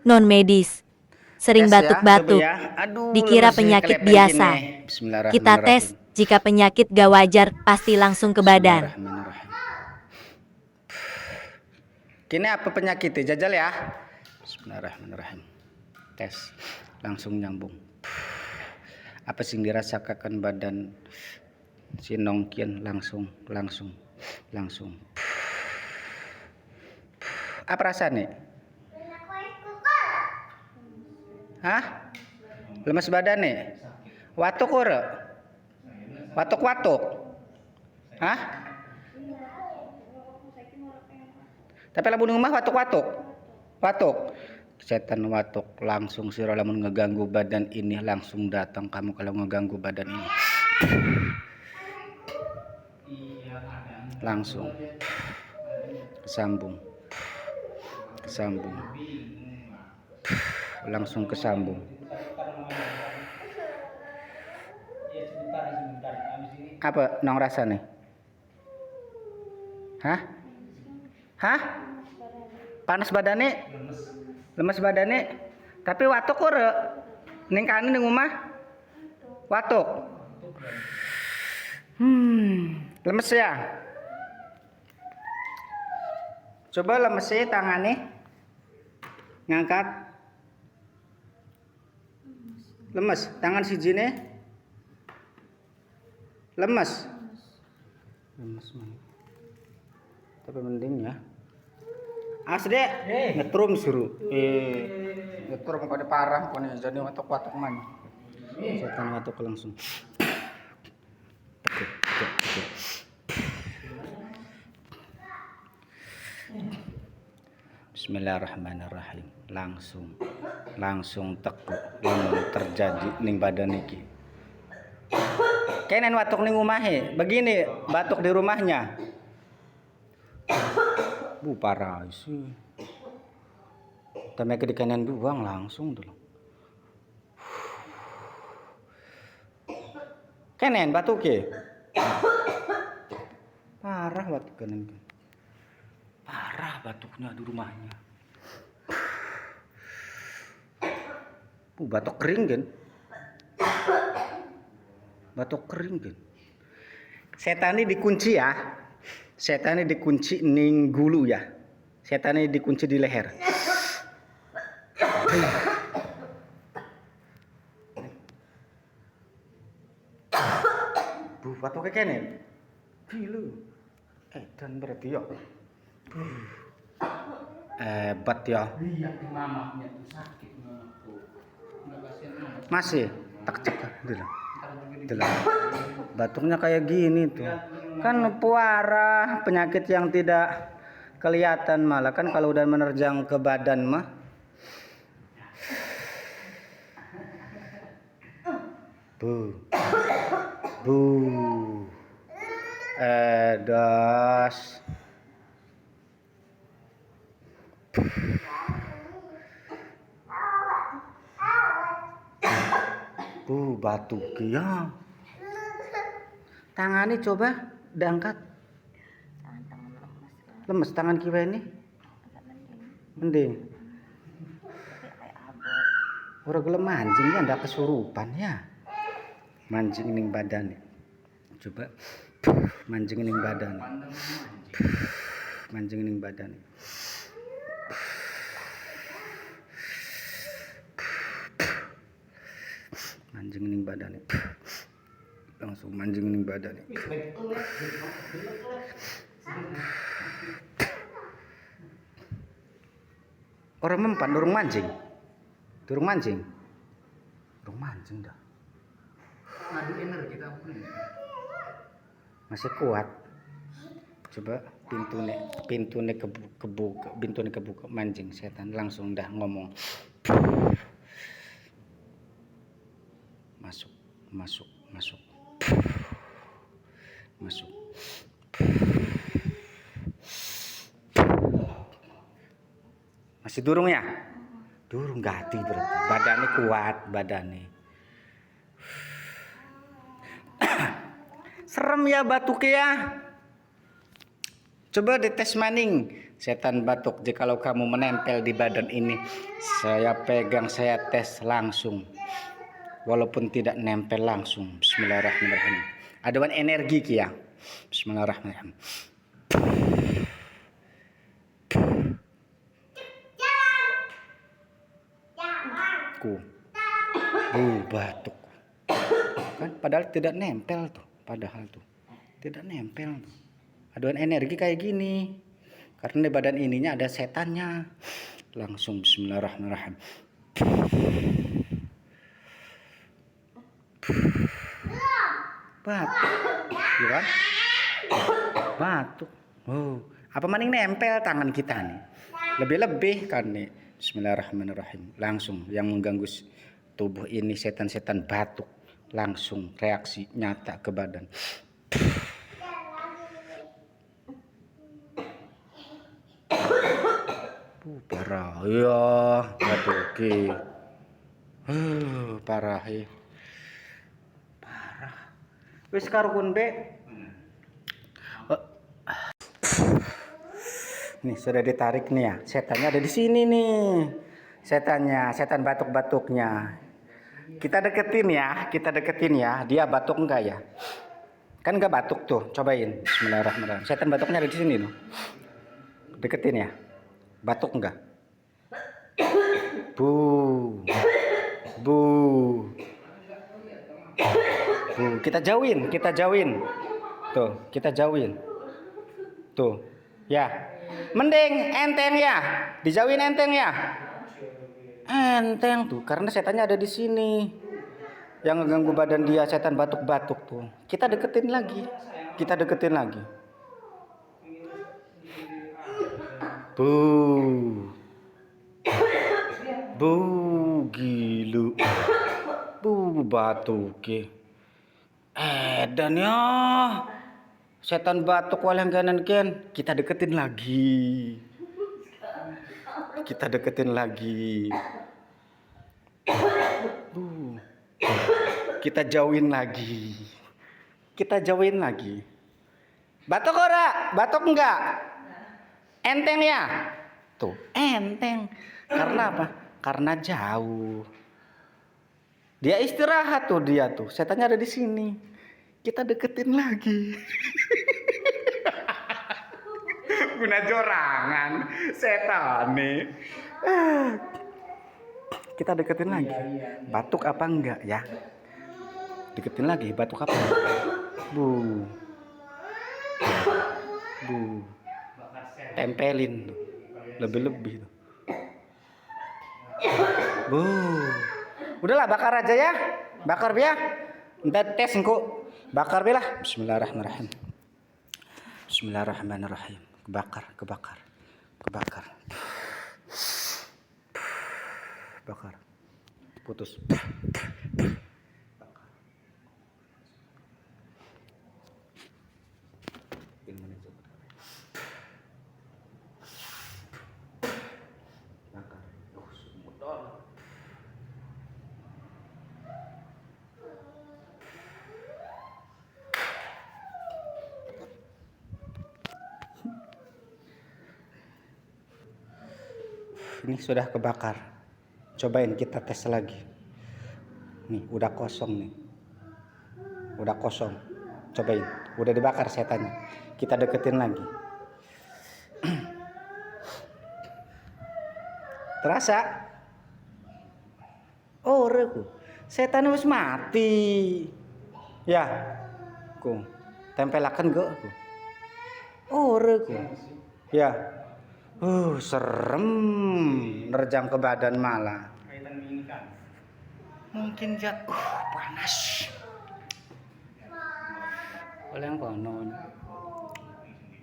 non medis. Sering Tes ya, batuk-batuk. coba ya. Aduh, Dikira lemes nih, penyakit kelepeng biasa. gini. Kita tes, Bismillahirrahmanirrahim. jika penyakit gak wajar pasti langsung ke badan. Bismillahirrahmanirrahim. Kini apa penyakitnya? Jajal ya. Bismillahirrahmanirrahim. Tes, langsung nyambung. Apa sih yang dirasakan badan si Nongkian? Langsung. Apa rasanya? Hah? Lemas badan nih? Watuk ora? Watuk. Hah? Tapi lamun rumah watuk. Setan watuk langsung sira lamun ngeganggu badan ini langsung datang kamu kalau ngeganggu badan ini. Langsung kesambung. Langsung kesambung. Apa nong rasa nih? Hah? Panas badannya? Lemes badannya? Tapi watuk ora? Ning kane ning omah? Watuk. Lemes ya? Coba lemesnya tangannya. Ngangkat. Lemes, tangan sijine. Lemes mana? Tapi mending ya. Asde, ngetrum suruh. Ngetrum pada parah pokoknya jadi watuk man. Setan watuk langsung. Bismillahirrahmanirrahim. Langsung tekuk lamun terjadi ning badan iki. Kenen watuk ning omahe, begini batuk di rumahnya. Parah sih. Tapi ke kanan doang langsung dulu. Kenen batuk ke? Parah batuk kanan. Parah batuknya di rumahnya. Batuk kering kan? Setan ini dikunci ya. Setan ini dikunci ning gulu ya. Setan ini dikunci di leher. Batuknya kene. Gilu. Dan berarti ya. Hebat ya. Mamahnya tuh sakit tuh. Masih tak cek dulu. Batuknya kayak gini tuh. Kan puara penyakit yang tidak kelihatan malah kan kalau udah menerjang ke badan mah. Das. Batuk ya. Tangannya coba diangkat. Lemes tangan kiwa ini. Mending. Ora gelem mancing ya ndak kesurupan ya. Mancing ning badan. Coba mancing ning badan. Mancing ning badan. Langsung mancing ning badan. Orang mempan durung mancing dah. Ngadu energi kita Masih kuat. Coba pintunya kebuka mancing setan langsung dah ngomong. Masuk. Masih durung ya? Durung gati berarti. Badannya kuat badannya. Serem ya batuknya ya. Coba dites maning. setan batuk. Jikalau kamu menempel di badan ini, saya pegang, saya tes langsung. Walaupun tidak nempel langsung. Bismillahirrahmanirrahim. Aduan energi kia. Bismillahirrahmanirrahim. Ku. Batuk. Kan padahal tidak nempel tuh. Padahal tuh. Tidak nempel tuh. Aduan energi kayak gini. Karena di badan ininya ada setannya. Langsung bismillahirrahmanirrahim. Batuk. Ya kan? Batuk. Apa maning nempel tangan kita nih. Lebih-lebih kan nih. Bismillahirrahmanirrahim. Langsung yang mengganggu tubuh ini setan-setan batuk. Langsung reaksi nyata ke badan. Parah ya, batuk. Parah ya. Parah. Wis karun be. Nih sudah ditarik nih ya. Setannya ada di sini nih. Setannya, setan batuk-batuknya. Kita deketin ya. Dia batuk enggak ya? Kan enggak batuk tuh. Cobain. Bismillahirrahmanirrahim. Setan batuknya ada di sini tuh. Deketin ya. Batuk enggak? Bu. Bu. Bu. Kita jauhin. Tuh, kita jauhin. Tuh. Ya. Mending enteng ya. Dijauhin enteng ya. Enteng tuh, karena setannya ada di sini. Yang ngeganggu badan dia setan batuk-batuk tuh. Kita deketin lagi. Bu. Bu gilu. Bu batuk. Dan ya. Setan batuk walang kanan ken. Kita deketin lagi. Kita jauhin lagi. Batuk ora? Batuk enggak? Enteng ya? Tuh, enteng. Karena apa? Karena jauh. Dia istirahat tuh dia tuh. Setannya ada di sini. Kita deketin lagi. Guna jorangan setan nih. Kita deketin lagi. Batuk apa enggak ya? Deketin lagi. Batuk apa? Bu. Tempelin. Lebih-lebih tuh. Bu. Udahlah bakar aja ya. Bakar ya. Ntar tes engko. Bakar lah. Bismillahirrahmanirrahim. Kebakar. Bakar. Putus. Bakar. Bakar. Sumudon. Ini sudah kebakar. Cobain kita tes lagi. Nih, udah kosong nih. Cobain. Udah dibakar setannya. Kita deketin lagi. Terasa? Oh, reku. Setan wis mati. Ya. Ku. Tempelakan go aku. Oh, reku. Ya. Serem, nerjang ke badan malah. Mungkin panas. Oleh yang konon.